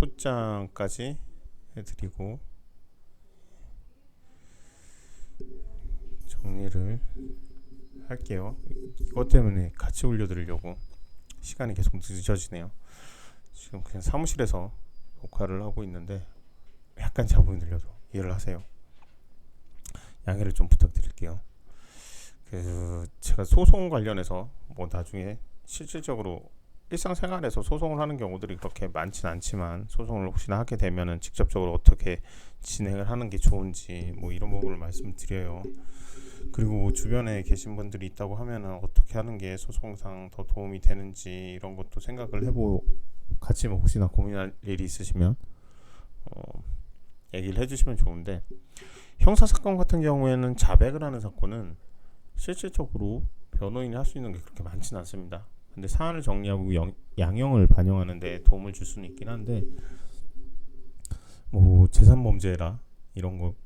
소장까지 해드리고 정리를 할게요. 이것 때문에 같이 올려드리려고 시간이 계속 늦어지네요. 지금 그냥 사무실에서 녹화를 하고 있는데 약간 잡음이 들려도 이해를 하세요. 양해를 좀 부탁드릴게요. 제가 소송 관련해서 뭐 나중에 실질적으로 일상생활에서 소송을 하는 경우들이 그렇게 많진 않지만 소송을 혹시나 하게 되면은 직접적으로 어떻게 진행을 하는 게 좋은지 뭐 이런 부분을 말씀드려요. 그리고 뭐 주변에 계신 분들이 있다고 하면은 어떻게 하는 게 소송상 더 도움이 되는지 이런 것도 생각을 해보고 같이 뭐 혹시나 고민할 일이 있으시면 얘기를 해주시면 좋은데, 형사사건 같은 경우에는 자백을 하는 사건은 실질적으로 변호인이 할 수 있는 게 그렇게 많지는 않습니다. 근데 사안을 정리하고 양형을 반영하는 데 도움을 줄 수는 있긴 한데, 뭐 재산범죄라 이런 것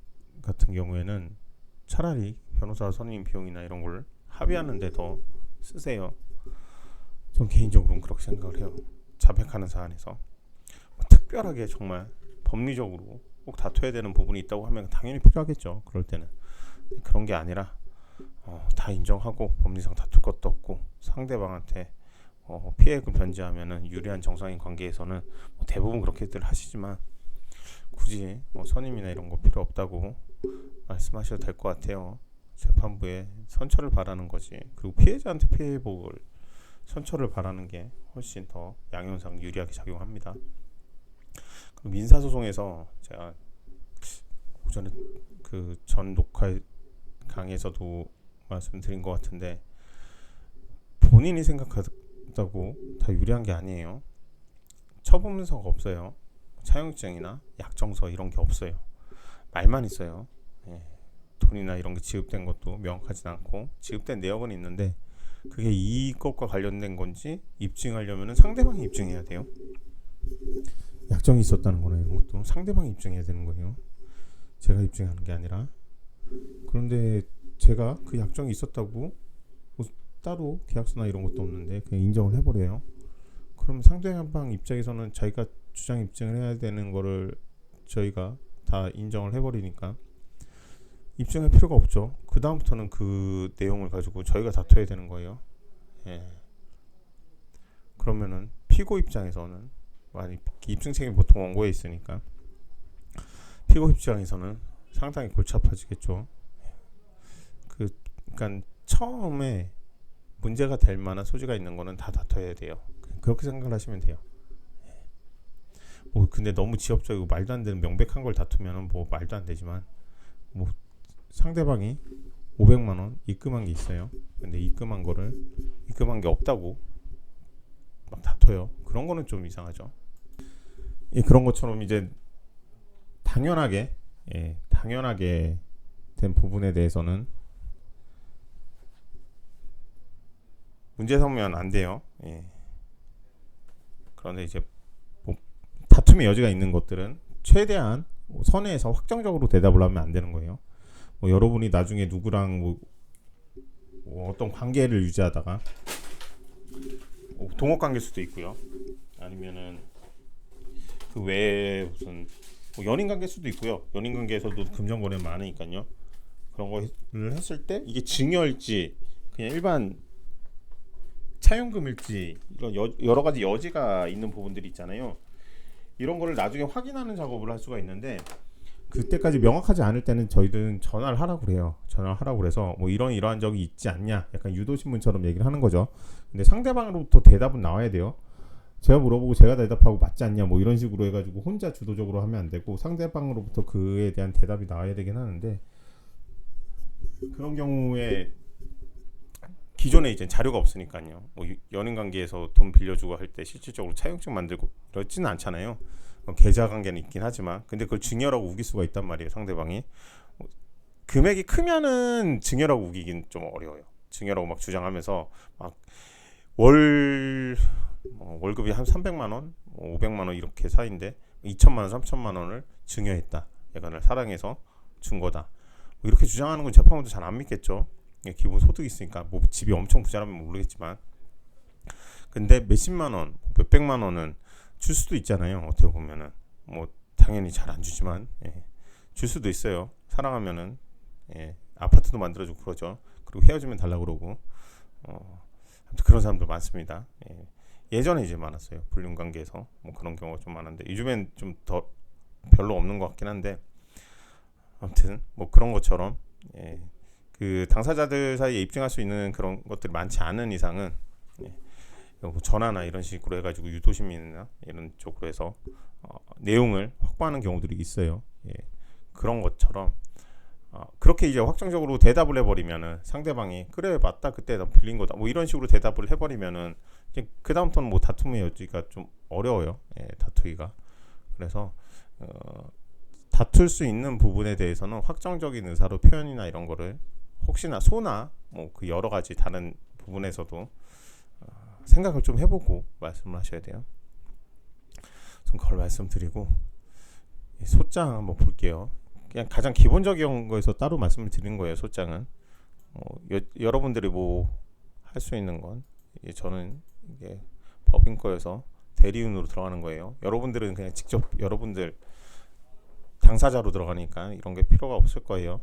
같은 경우에는 차라리 변호사 선임 비용이나 이런 걸 합의하는 데 더 쓰세요. 전 개인적으로는 그렇게 생각을 해요. 자백하는 사안에서 뭐 특별하게 정말 법리적으로 꼭 다퉈야 되는 부분이 있다고 하면 당연히 필요하겠죠. 그럴 때는 그런 게 아니라 다 인정하고 법리상 다툴 것도 없고 상대방한테 피해액을 변제하면은 유리한 정상인 관계에서는 뭐 대부분 그렇게들 하시지만 굳이 뭐 선임이나 이런 거 필요 없다고 말씀하셔도 될 것 같아요. 재판부에 선처를 바라는 거지. 그리고 피해자한테 피해복을 선처를 바라는 게 훨씬 더 양형상 유리하게 작용합니다. 그리고 민사소송에서 제가 오전에 그 전 녹화 강의에서도 말씀드린 것 같은데, 본인이 생각한다고 다 유리한 게 아니에요. 처분문서가 없어요. 차용증이나 약정서 이런 게 없어요. 말만 있어요. 돈이나 이런 게 지급된 것도 명확하진 않고, 지급된 내역은 있는데 그게 이것과 관련된 건지 입증하려면 상대방이 입증해야 돼요. 약정이 있었다는 거나 이런 것도 상대방이 입증해야 되는 거예요. 제가 입증하는 게 아니라. 그런데 제가 그 약정이 있었다고 뭐 따로 계약서나 이런 것도 없는데 그냥 인정을 해버려요. 그럼 상대방 입장에서는 자기가 주장 입증을 해야 되는 거를 저희가 다 인정을 해버리니까 입증할 필요가 없죠. 그 다음부터는 그 내용을 가지고 저희가 다퉈야 되는 거예요. 그러면은 피고 입장에서는, 많이 입증 책임 보통 원고에 있으니까 피고 입장에서는 상당히 골치 아파지겠죠. 그러니까 처음에 문제가 될 만한 소지가 있는 거는 다 다퉈야 돼요. 그렇게 생각을 하시면 돼요. 뭐 근데 너무 지엽적이고 말도 안 되는 명백한 걸 다투면은 뭐 말도 안 되지만, 뭐 상대방이 500만 원 입금한 게 있어요. 근데 입금한 게 없다고 막 다퉈요. 그런 거는 좀 이상하죠. 그런 것처럼 이제 당연하게 된 부분에 대해서는 문제 삼으면 안 돼요. 그런데 이제 뭐 다툼의 여지가 있는 것들은 최대한 선에서 확정적으로 대답을 하면 안 되는 거예요. 뭐 여러분이 나중에 누구랑 뭐 어떤 관계를 유지하다가 동업 관계일 수도 있고요. 아니면은 그 외에 무슨 뭐 연인 관계일 수도 있고요. 연인 관계에서도 금전거래 많으니까요. 그런 거를 했을 때 이게 증여일지 그냥 일반 차용금일지 이런 여러 가지 여지가 있는 부분들이 있잖아요. 이런 거를 나중에 확인하는 작업을 할 수가 있는데, 그때까지 명확하지 않을 때는 저희들은 전화를 하라고 그래요. 전화를 하라고 그래서 뭐 이러한 적이 있지 않냐, 약간 유도신문처럼 얘기를 하는 거죠. 근데 상대방으로부터 대답은 나와야 돼요. 제가 물어보고 제가 대답하고 맞지 않냐 뭐 이런 식으로 해가지고 혼자 주도적으로 하면 안 되고 상대방으로부터 그에 대한 대답이 나와야 되긴 하는데, 그런 경우에 기존에 이제 자료가 없으니까요. 뭐 연인 관계에서 돈 빌려주고 할 때 실질적으로 차용증 만들고 그렇지는 않잖아요. 계좌 관계는 있긴 하지만, 근데 그걸 증여라고 우길 수가 있단 말이에요. 상대방이 금액이 크면은 증여라고 우기긴 좀 어려워요. 증여라고 막 주장하면서 막 월급이 한 300만 원, 500만 원 이렇게 사이인데 2천만 원, 3천만 원을 증여했다. 얘가 날 사랑해서 준 거다. 뭐 이렇게 주장하는 건 재판부도 잘 안 믿겠죠. 기본 소득이 있으니까. 뭐 집이 엄청 부자라면 모르겠지만, 근데 몇십만 원, 몇백만 원은 줄 수도 있잖아요. 어떻게 보면은 뭐 당연히 잘 안 주지만 줄 수도 있어요. 사랑하면은 아파트도 만들어주고 그러죠. 그리고 헤어지면 달라고 그러고 아무튼 그런 사람들 많습니다. 예전에 이제 많았어요. 불륜 관계에서 뭐 그런 경우가 좀 많은데 요즘엔 좀 더 별로 없는 것 같긴 한데 아무튼 뭐 그런 것처럼 그 당사자들 사이에 입증할 수 있는 그런 것들이 많지 않은 이상은 뭐 전화나 이런 식으로 해가지고 유도신문이나 이런 쪽으로 해서 내용을 확보하는 경우들이 있어요. 그런 것처럼 그렇게 이제 확정적으로 대답을 해버리면은 상대방이 그래 맞다 그때 나 빌린 거다 뭐 이런 식으로 대답을 해버리면은 그 다음부터는 뭐 다툼의 여지가 좀 어려워요. 다투기가. 그래서 다툴 수 있는 부분에 대해서는 확정적인 의사로 표현이나 이런 거를 혹시나 소나 뭐 그 여러 가지 다른 부분에서도 생각을 좀 해보고 말씀을 하셔야 돼요. 전 그걸 말씀드리고 소장 한번 볼게요. 그냥 가장 기본적인 거에서 따로 말씀을 드린 거예요. 소장은 여러분들이 뭐 할 수 있는 건 저는 이게 법인과에서 대리운으로 들어가는 거예요. 여러분들은 그냥 직접 여러분들 당사자로 들어가니까 이런 게 필요가 없을 거예요.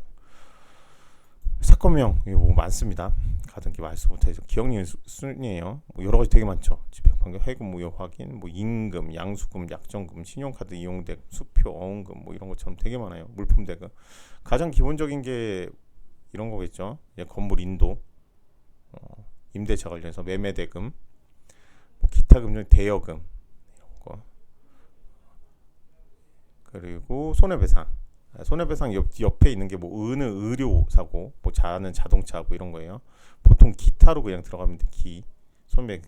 사건명 이거 뭐 많습니다. 가등기 말소부터 해서 기억력 순이에요. 뭐 여러 가지 되게 많죠. 집행판결, 해금 무효 확인, 뭐 임금, 양수금, 약정금, 신용카드 이용대금, 수표, 어음금 뭐 이런 것처럼 되게 많아요. 물품 대금. 가장 기본적인 게 이런 거겠죠. 건물 인도, 임대차 관련해서 매매 대금, 뭐 기타 금융 대여금 이런 거. 그리고 손해배상. 손해배상 옆에 있는 게 뭐 은은 의료 사고, 뭐 자는 자동차 뭐 이런 거예요. 보통 기타로 그냥 들어가면 돼. 손배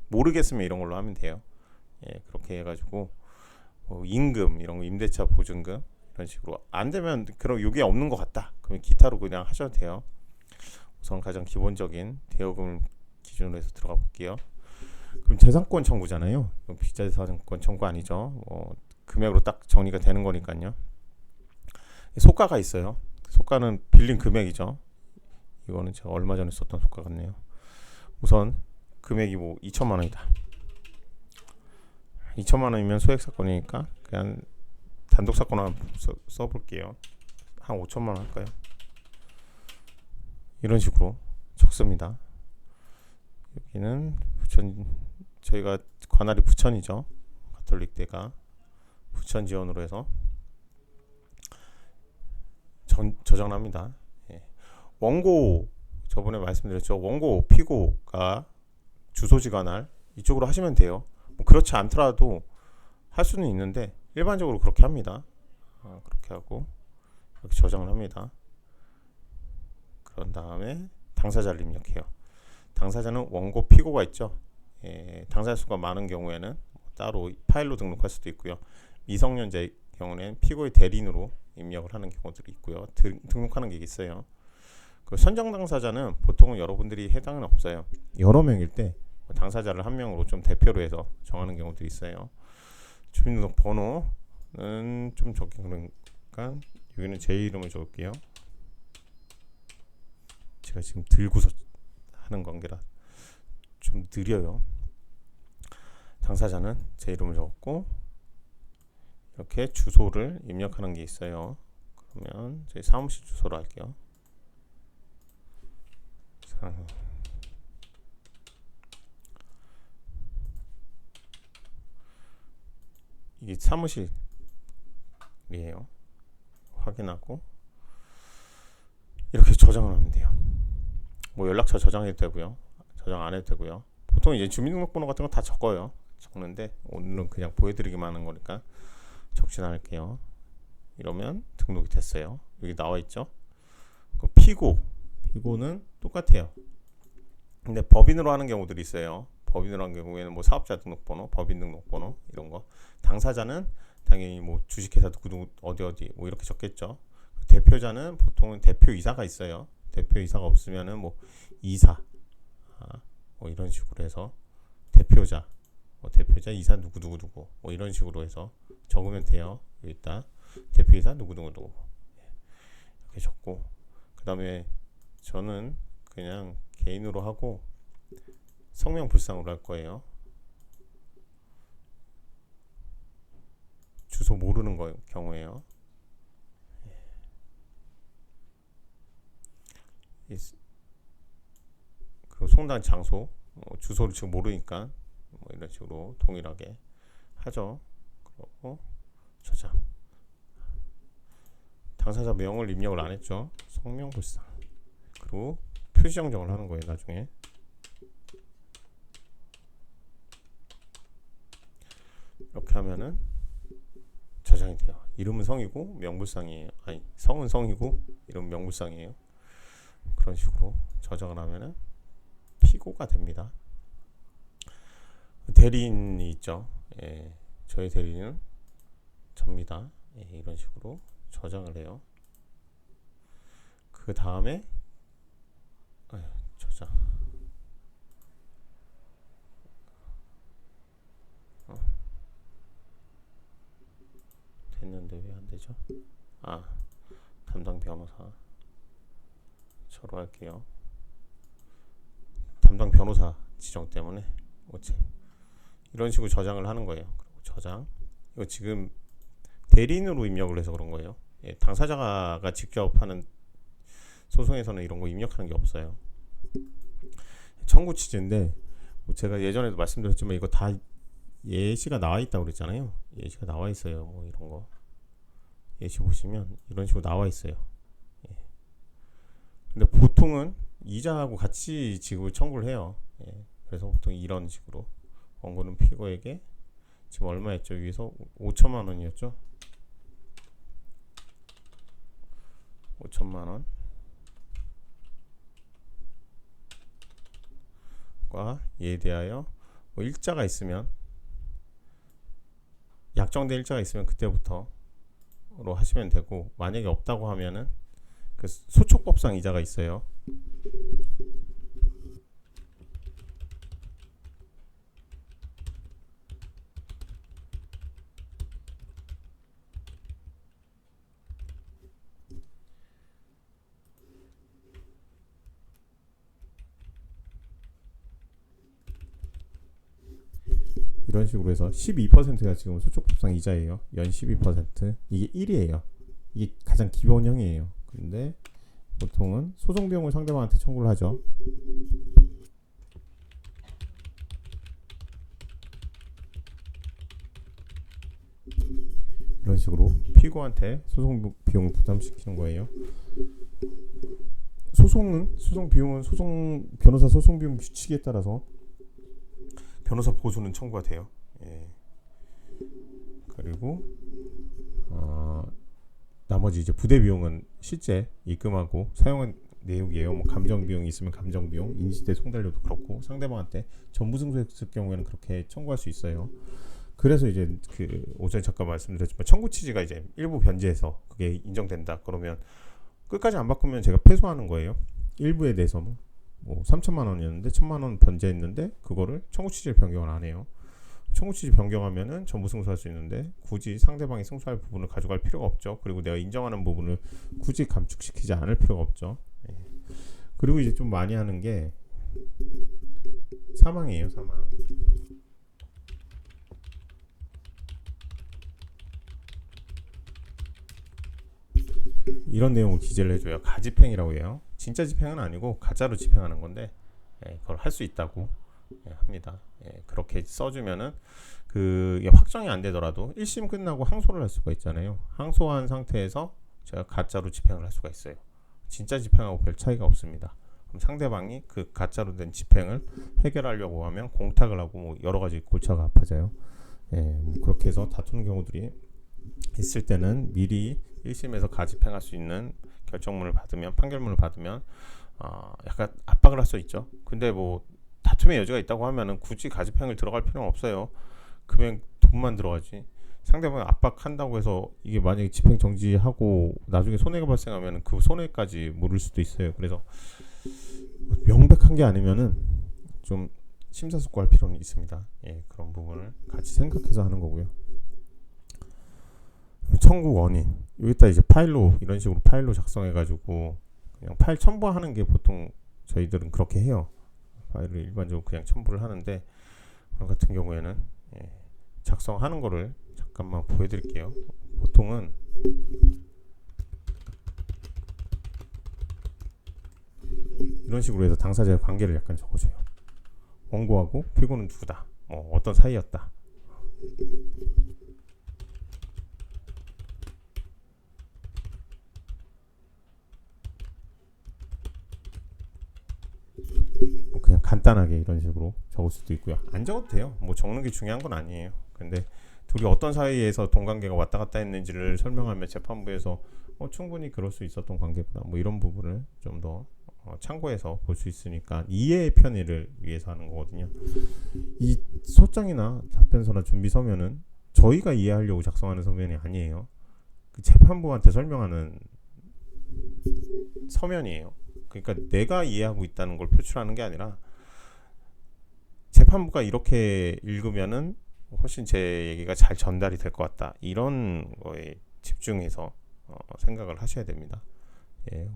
모르겠으면 이런 걸로 하면 돼요. 그렇게 해가지고 임금 이런 거 임대차 보증금 이런 식으로 안 되면 그럼 여기에 없는 것 같다. 그러면 기타로 그냥 하셔도 돼요. 우선 가장 기본적인 대여금을 기준으로 해서 들어가 볼게요. 그럼 재산권 청구잖아요. 비자재산권 청구 아니죠. 금액으로 딱 정리가 되는 거니까요. 소가가 있어요. 소가는 빌린 금액이죠. 이거는 제가 얼마 전에 썼던 소가 같네요. 우선 금액이 뭐 2천만 원이다. 2천만 원이면 소액 사건이니까 그냥 단독 사건 한번 써볼게요. 한 5천만 원 할까요? 이런 식으로 적습니다. 여기는 부천, 저희가 관할이 부천이죠. 가톨릭대가 부천 지원으로 해서 저장을 합니다. 원고 저번에 말씀드렸죠. 원고 피고가 주소지 관할 이쪽으로 하시면 돼요. 뭐 그렇지 않더라도 할 수는 있는데 일반적으로 그렇게 합니다. 그렇게 하고 이렇게 저장을 합니다. 그런 다음에 당사자를 입력해요. 당사자는 원고 피고가 있죠. 당사자 수가 많은 경우에는 따로 파일로 등록할 수도 있고요. 미성년자의 경우는 피고의 대리인으로 입력을 하는 경우들이 있고요. 등록하는 게 있어요. 그 선정 당사자는 보통은 여러분들이 해당은 없어요. 여러 명일 때 당사자를 한 명으로 좀 대표로 해서 정하는 경우들이 있어요. 주민등록번호는 좀 적긴 그러니까 여기는 제 이름을 적을게요. 제가 지금 들고서 하는 관계라 좀 느려요. 당사자는 제 이름을 적었고 이렇게 주소를 입력하는 게 있어요. 그러면 저희 사무실 주소로 할게요. 이게 사무실이에요. 확인하고 이렇게 저장을 하면 돼요. 뭐 연락처 저장해도 되고요. 저장 안 해도 되고요. 보통 이제 주민등록번호 같은 거 다 적어요. 적는데 오늘은 그냥 보여드리기만 하는 거니까 적진 않을게요. 이러면 등록이 됐어요. 여기 나와 있죠. 피고는 똑같아요. 근데 법인으로 하는 경우들이 있어요. 법인으로 하는 경우에는 뭐 사업자 등록번호, 법인 등록번호 이런 거. 당사자는 당연히 뭐 주식회사 누구 어디 뭐 이렇게 적겠죠. 대표자는 보통은 대표이사가 있어요. 대표이사가 없으면은 뭐 이사 뭐 이런 식으로 해서 대표자 이사 누구 뭐 이런 식으로 해서 적으면 돼요. 일단 대표이사 누구 이렇게 적고 그 다음에 저는 그냥 개인으로 하고 성명 불상으로 할 거예요. 주소 모르는 경우에요. 그 송달 장소 주소를 지금 모르니까 뭐 이런 식으로 동일하게 하죠. 그리고 저장. 당사자 명을 입력을 안 했죠. 성명불상. 그리고 표시 정정을 하는 거예요. 나중에 이렇게 하면은 저장이 돼요. 이름은 성이고 명불상이에요. 아니, 성은 성이고 이름은 명불상이에요. 그런 식으로 저장을 하면은 피고가 됩니다. 대리인이 있죠. 예, 저희 대리인은 접니다. 예, 이런 식으로 저장을 해요. 그 다음에 저장. 됐는데 왜 안 되죠? 담당 변호사 저로 할게요. 담당 변호사 지정 때문에 오체 이런 식으로 저장을 하는 거예요. 그리고 저장. 이거 지금 대리인으로 입력을 해서 그런 거예요. 예, 당사자가 직접 하는 소송에서는 이런 거 입력하는 게 없어요. 청구 취지인데 제가 예전에도 말씀드렸지만 이거 다 예시가 나와 있다고 그랬잖아요. 예시가 나와 있어요. 뭐 이런 거 예시 보시면 이런 식으로 나와 있어요. 예. 근데 보통은 이자하고 같이 지급을 청구를 해요. 예. 그래서 보통 이런 식으로 원고는 피고에게 지금 얼마였죠? 위에서 5천만 원이었죠? 5천만 원과 이에 대하여 뭐 일자가 있으면 약정된 일자가 있으면 그때부터로 하시면 되고, 만약에 없다고 하면은 그 소촉법상 이자가 있어요. 이런 식으로 해서 12%가 지금 소촉법상 이자예요. 연 12%. 이게 1이에요. 이게 가장 기본형이에요. 근데 보통은 소송 비용을 상대방한테 청구를 하죠. 이런 식으로 피고한테 소송 비용을 부담시키는 거예요. 소송 비용은 변호사 소송 비용 규칙에 따라서 변호사 보수는 청구가 돼요. 예. 그리고 나머지 이제 부대 비용은 실제 입금하고 사용한 내역이에요. 뭐 감정 비용이 있으면 감정 비용, 인지대 송달료도 그렇고 상대방한테 전부 승소했을 경우에는 그렇게 청구할 수 있어요. 그래서 이제 그 오전에 잠깐 말씀드렸지만 청구 취지가 이제 일부 변제해서 그게 인정된다. 그러면 끝까지 안 바꾸면 제가 패소하는 거예요. 일부에 대해서 뭐 3천만 원이었는데 1천만 원 변제했는데 그거를 청구 취지를 변경을 안 해요. 청구 취지 변경하면은 전부 승소할 수 있는데 굳이 상대방이 승소할 부분을 가져갈 필요가 없죠. 그리고 내가 인정하는 부분을 굳이 감축시키지 않을 필요가 없죠. 예. 그리고 이제 좀 많이 하는 게 사망이에요. 사망. 이런 내용을 기재를 해줘요. 가집행이라고 해요. 진짜 집행은 아니고 가짜로 집행하는 건데 그걸 할 수 있다고 합니다. 그렇게 써주면은 그게 확정이 안 되더라도 1심 끝나고 항소를 할 수가 있잖아요. 항소한 상태에서 제가 가짜로 집행을 할 수가 있어요. 진짜 집행하고 별 차이가 없습니다. 그럼 상대방이 그 가짜로 된 집행을 해결하려고 하면 공탁을 하고 뭐 여러 가지 골치가 아파져요. 뭐 그렇게 해서 다투는 경우들이 있을 때는 미리 1심에서 가집행할 수 있는 결정문을 받으면, 판결문을 받으면 약간 압박을 할 수 있죠. 근데 뭐 다툼의 여지가 있다고 하면은 굳이 가집행을 들어갈 필요는 없어요. 금액 돈만 들어가지. 상대방이 압박한다고 해서 이게 만약에 집행 정지하고 나중에 손해가 발생하면 그 손해까지 물을 수도 있어요. 그래서 명백한 게 아니면은 좀 심사숙고할 필요는 있습니다. 그런 부분을 같이 생각해서 하는 거고요. 청구 원인 여기다 이제 파일로 이런 식으로 파일로 작성해가지고 그냥 파일 첨부하는 게 보통 저희들은 그렇게 해요. 파일을 일반적으로 그냥 첨부를 하는데 오늘 같은 경우에는 작성하는 거를 잠깐 잠깐만 보여드릴게요. 보통은 이런 식으로 해서 당사자의 관계를 약간 적어줘요. 원고하고 피고는 누구다, 뭐 어떤 사이였다. 뭐 그냥 간단하게 이런 식으로 적을 수도 있고요. 안 적어도 돼요. 뭐 적는 게 중요한 건 아니에요. 근데 둘이 어떤 사이에서 동관계가 왔다 갔다 했는지를 설명하면 재판부에서 충분히 그럴 수 있었던 관계구나, 뭐 이런 부분을 좀 더 참고해서 볼 수 있으니까 이해의 편의를 위해서 하는 거거든요. 이 소장이나 답변서나 준비 서면은 저희가 이해하려고 작성하는 서면이 아니에요. 그 재판부한테 설명하는 서면이에요. 그러니까 내가 이해하고 있다는 걸 표출하는 게 아니라 재판부가 이렇게 읽으면은 훨씬 제 얘기가 잘 전달이 될 것 같다, 이런 거에 집중해서 생각을 하셔야 됩니다. 예.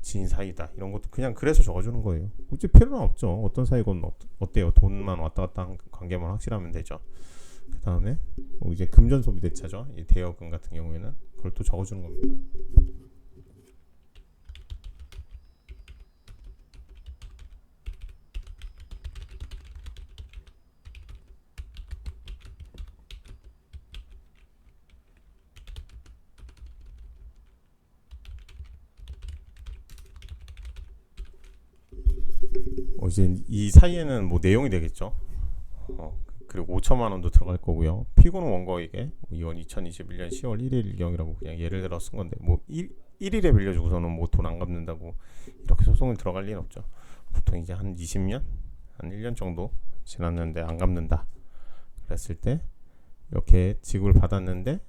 지인 사이다 이런 것도 그냥 그래서 적어주는 거예요. 굳이 필요는 없죠. 어떤 사이건 어때요? 돈만 왔다 갔다 한 관계만 확실하면 되죠. 그 다음에 뭐 이제 금전 소비 대차죠. 이 대여금 같은 경우에는 그걸 또 적어주는 겁니다. 이제 이 사이에는 뭐 내용이 되겠죠. 그리고 5천만 원도 들어갈 거고요. 피고는 원고에게 이건 2021년 10월 1일경이라고 그냥 예를 들어 쓴 건데, 뭐 1일에 빌려주고서는 뭐 돈 안 갚는다고 이렇게 소송을 들어갈 리는 없죠. 보통 이제 한 20년, 한 1년 정도 지났는데 안 갚는다 그랬을 때 이렇게 지급을 받았는데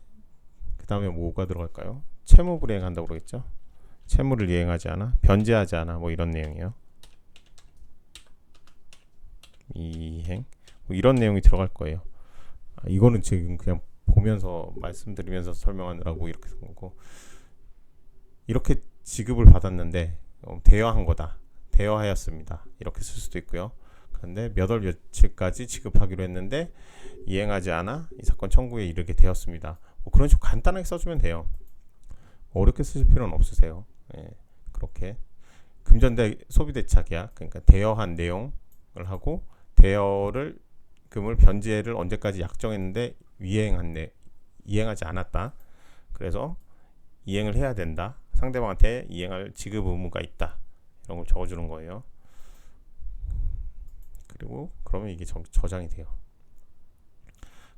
그 다음에 뭐가 들어갈까요? 채무 불이행한다고 그러겠죠. 채무를 이행하지 않아, 변제하지 않아, 뭐 이런 내용이에요. 이행 뭐 이런 내용이 들어갈 거예요. 이거는 지금 그냥 보면서 말씀드리면서 설명하느라고 이렇게 쓴 거고, 이렇게 지급을 받았는데 대여한 거다, 대여하였습니다, 이렇게 쓸 수도 있고요. 근데 몇 월 며칠까지 지급하기로 했는데 이행하지 않아 이 사건 청구에 이르게 되었습니다. 뭐 그런 식으로 간단하게 써주면 돼요. 어렵게 쓰실 필요는 없으세요. 예, 그렇게 금전대 소비대차 계약, 그러니까 대여한 내용을 하고 대여를 금을 변제를 언제까지 약정했는데 이행하지 않았다. 그래서 이행을 해야 된다. 상대방한테 이행할 지급 의무가 있다. 이런 걸 적어주는 거예요. 그리고 그러면 이게 저장이 돼요.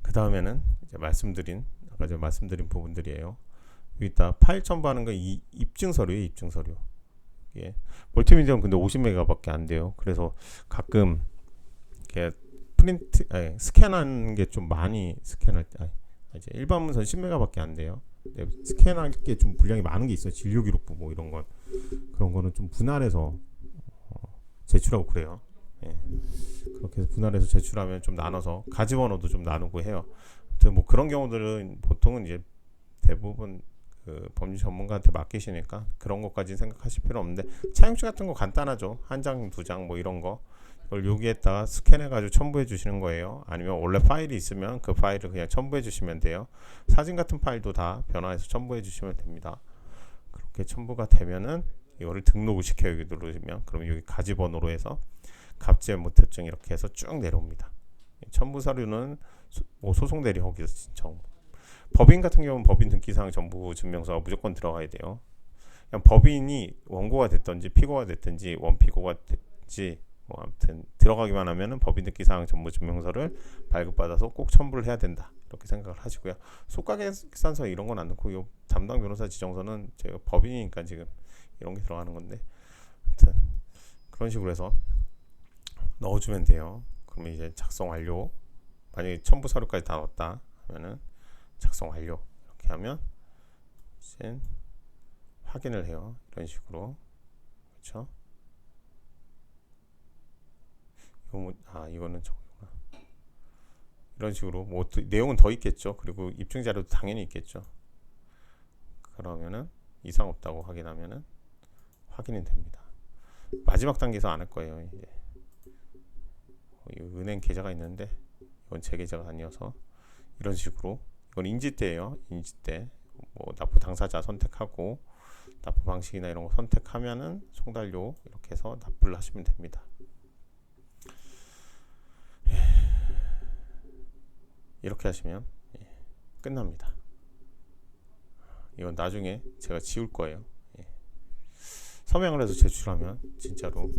그 다음에는 이제 아까 제가 말씀드린 부분들이에요. 여기다 파일 첨부하는 거 입증서류예요. 입증서류. 예. 멀티미디어는 근데 50메가밖에 안 돼요. 그래서 가끔 스캔하는 게 좀 많이 이제 일반 문서는 10메가밖에 안 돼요. 스캔할 게 좀 분량이 많은 게 있어요. 진료기록부 뭐 이런 건, 그런 거는 좀 분할해서 제출하고 그래요. 예. 그렇게 해서 분할해서 제출하면 좀 나눠서 가지번호도 좀 나누고 해요. 아무튼 뭐 그런 경우들은 보통은 이제 대부분 그 법률 전문가한테 맡기시니까 그런 것까지 생각하실 필요 없는데, 차용증 같은 거 간단하죠. 한 장, 두 장 뭐 이런 거, 이걸 여기에다가 스캔해가지고 첨부해 주시는 거예요. 아니면 원래 파일이 있으면 그 파일을 그냥 첨부해 주시면 돼요. 사진 같은 파일도 다 변화해서 첨부해 주시면 됩니다. 그렇게 첨부가 되면은 이거를 등록을 시켜요. 여기 누르시면 그러면 여기 가지번호로 해서 갑질 무효증 이렇게 해서 쭉 내려옵니다. 첨부 서류는 뭐 소송 대리 허기 신청. 법인 같은 경우는 법인 등기사항 정보 증명서가 무조건 들어가야 돼요. 그냥 법인이 원고가 됐든지 피고가 됐든지 원피고가 됐든지 뭐 아무튼 들어가기만 하면은 법인 등기사항 정보 증명서를 발급받아서 꼭 첨부를 해야 된다, 이렇게 생각을 하시고요. 소가계산서 이런 건 안 넣고, 요 담당 변호사 지정서는 제가 법인이니까 지금 이런 게 들어가는 건데, 아무튼 그런 식으로 해서 넣어주면 돼요. 그러면 이제 작성 완료. 만약에 첨부 서류까지 다 넣었다 하면은 작성 완료 이렇게 하면 이제 확인을 해요. 이런 식으로. 그렇죠? 이거는 저거구나. 이런 식으로 뭐 내용은 더 있겠죠. 그리고 입증 자료도 당연히 있겠죠. 그러면은 이상 없다고 확인하면은 확인이 됩니다. 마지막 단계에서 안 할 거예요. 이제 은행 계좌가 있는데 이건 제 계좌가 아니어서 이런 식으로 그건 인지대예요. 인지대. 뭐 납부 당사자 선택하고 납부 방식이나 이런 거 선택하면은 송달료 이렇게 해서 납부를 하시면 됩니다. 이렇게 하시면 끝납니다. 이건 나중에 제가 지울 거예요. 서명을 해서 제출하면 진짜로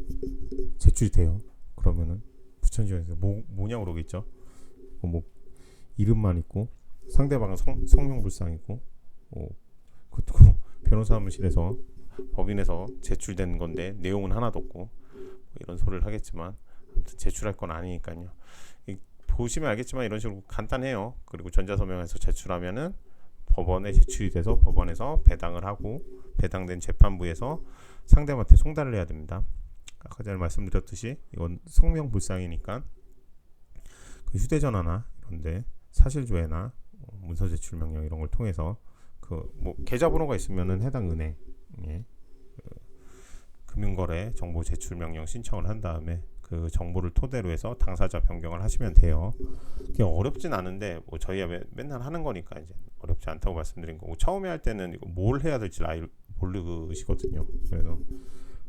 제출이 돼요. 그러면은 부천지원에서 뭐냐고 그러겠죠. 뭐 이름만 있고 상대방은 성명불상이고 그것도 변호사 사무실에서 법인에서 제출된 건데 내용은 하나도 없고 뭐 이런 소리를 하겠지만 아무튼 제출할 건 아니니까요. 보시면 알겠지만 이런 식으로 간단해요. 그리고 전자서명해서 제출하면은 법원에 제출이 돼서 법원에서 배당을 하고 배당된 재판부에서 상대방한테 송달을 해야 됩니다. 아까 전에 말씀드렸듯이 이건 성명불상이니까 그 휴대전화나 이런데 사실조회나 문서제출명령 이런 걸 통해서 그 뭐 계좌번호가 있으면은 해당 은행에 금융거래 정보 제출명령 신청을 한 다음에 그 정보를 토대로 해서 당사자 변경을 하시면 돼요. 그게 어렵진 않은데 뭐 저희가 맨날 하는 거니까 이제 어렵지 않다고 말씀드린 거고, 처음에 할 때는 이거 뭘 해야 될지 모르시거든요. 그래서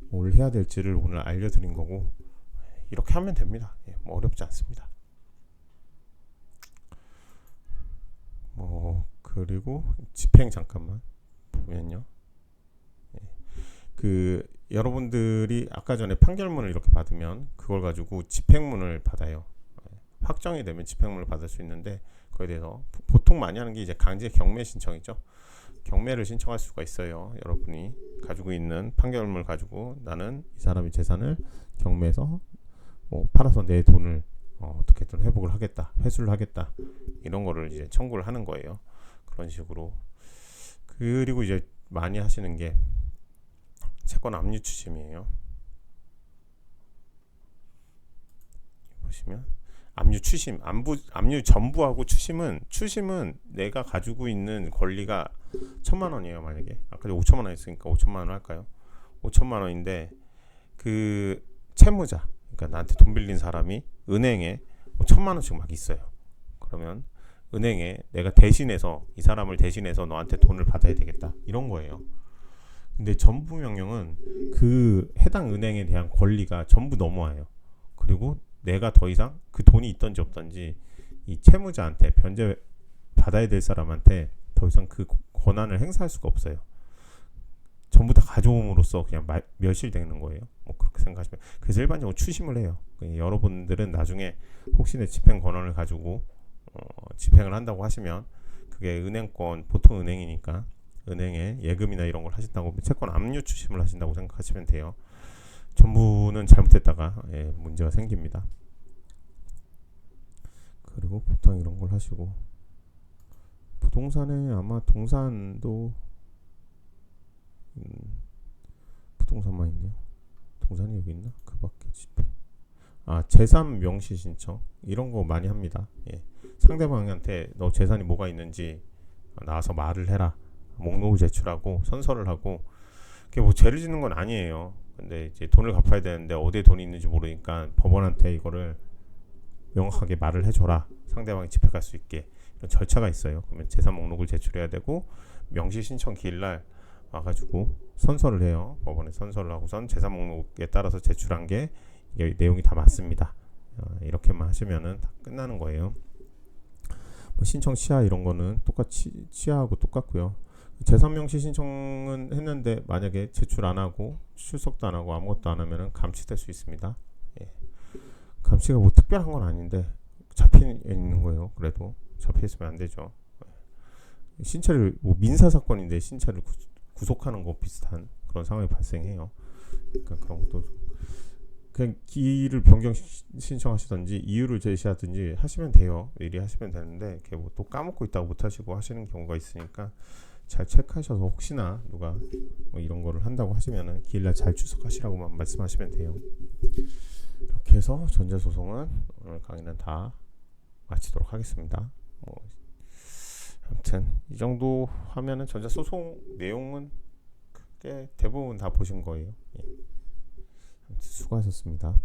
뭘 해야 될지를 오늘 알려드린 거고 이렇게 하면 됩니다. 뭐 어렵지 않습니다. 그리고 집행 잠깐만 보면요. 그 여러분들이 아까 전에 판결문을 이렇게 받으면 그걸 가지고 집행문을 받아요. 확정이 되면 집행문을 받을 수 있는데 거기에 대해서 보통 많이 하는 게 이제 강제 경매 신청이죠. 경매를 신청할 수가 있어요. 여러분이 가지고 있는 판결문을 가지고 나는 이 사람의 재산을 경매에서 팔아서 내 돈을 어떻게든 회복을 하겠다, 회수를 하겠다, 이런 거를 이제 청구를 하는 거예요. 그런 식으로. 그리고 이제 많이 하시는 게 채권 압류 추심이에요. 보시면 압류 추심, 압류 전부하고 추심은 내가 가지고 있는 권리가 1,000만 원이에요. 만약에 아까 5천만 원 했으니까 5천만 원 할까요? 5천만 원인데 그 채무자, 그러니까 나한테 돈 빌린 사람이 은행에 1,000만 원씩 막 있어요. 그러면 은행에 내가 대신해서 이 사람을 대신해서 너한테 돈을 받아야 되겠다, 이런 거예요. 근데 전부 명령은 그 해당 은행에 대한 권리가 전부 넘어와요. 그리고 내가 더 이상 그 돈이 있던지 없던지 이 채무자한테 변제 받아야 될 사람한테 더 이상 그 권한을 행사할 수가 없어요. 전부 다 가져옴으로써 그냥 멸실되는 거예요. 뭐 그렇게 생각하시면. 그래서 일반적으로 추심을 해요. 여러분들은 나중에 혹시 내 집행 권한을 가지고 집행을 한다고 하시면 그게 은행권, 보통 은행이니까 은행에 예금이나 이런 걸 하신다고, 채권 압류 추심을 하신다고 생각하시면 돼요. 전부는 잘못했다가 문제가 생깁니다. 그리고 보통 이런 걸 하시고, 부동산에 아마 동산도 부동산만 있네요. 동산이 여기 있나? 그 밖에 집회. 재산 명시 신청 이런 거 많이 합니다. 상대방한테 너 재산이 뭐가 있는지 나와서 말을 해라, 목록을 제출하고 선서를 하고. 그게 뭐 죄를 짓는 건 아니에요. 근데 이제 돈을 갚아야 되는데 어디에 돈이 있는지 모르니까 법원한테 이거를 명확하게 말을 해줘라, 상대방이 집회 갈 수 있게. 이런 절차가 있어요. 그러면 재산 목록을 제출해야 되고, 명시 신청 기일날 와가지고 선서를 해요. 법원에 선서를 하고선 재산 목록에 따라서 제출한 게 내용이 다 맞습니다. 이렇게만 하시면은 다 끝나는 거예요. 뭐 신청 시하 이런 거는 똑같이 시하하고 똑같고요. 재산 명시 신청은 했는데 만약에 제출 안 하고 출석도 안 하고 아무것도 안 하면은 감치될 수 있습니다. 감치가 뭐 특별한 건 아닌데 잡혀 있는 거예요. 그래도 잡혀 있으면 안 되죠. 신체를 뭐 민사 사건인데 신체를 구속하는 거 비슷한 그런 상황이 발생해요. 그러니까 그런 것도 그냥 기일을 변경 신청하시든지 이유를 제시하든지 하시면 돼요. 미리 하시면 되는데 그게 뭐 또 까먹고 있다고 못 하시고 하시는 경우가 있으니까 잘 체크하셔서 혹시나 누가 뭐 이런 거를 한다고 하시면은 기일날 잘 출석하시라고만 말씀하시면 돼요. 이렇게 해서 전자소송은 오늘 강의는 다 마치도록 하겠습니다. 아무튼 이 정도 하면은 전자소송 내용은 크게 대부분 다 보신 거예요. 수고하셨습니다.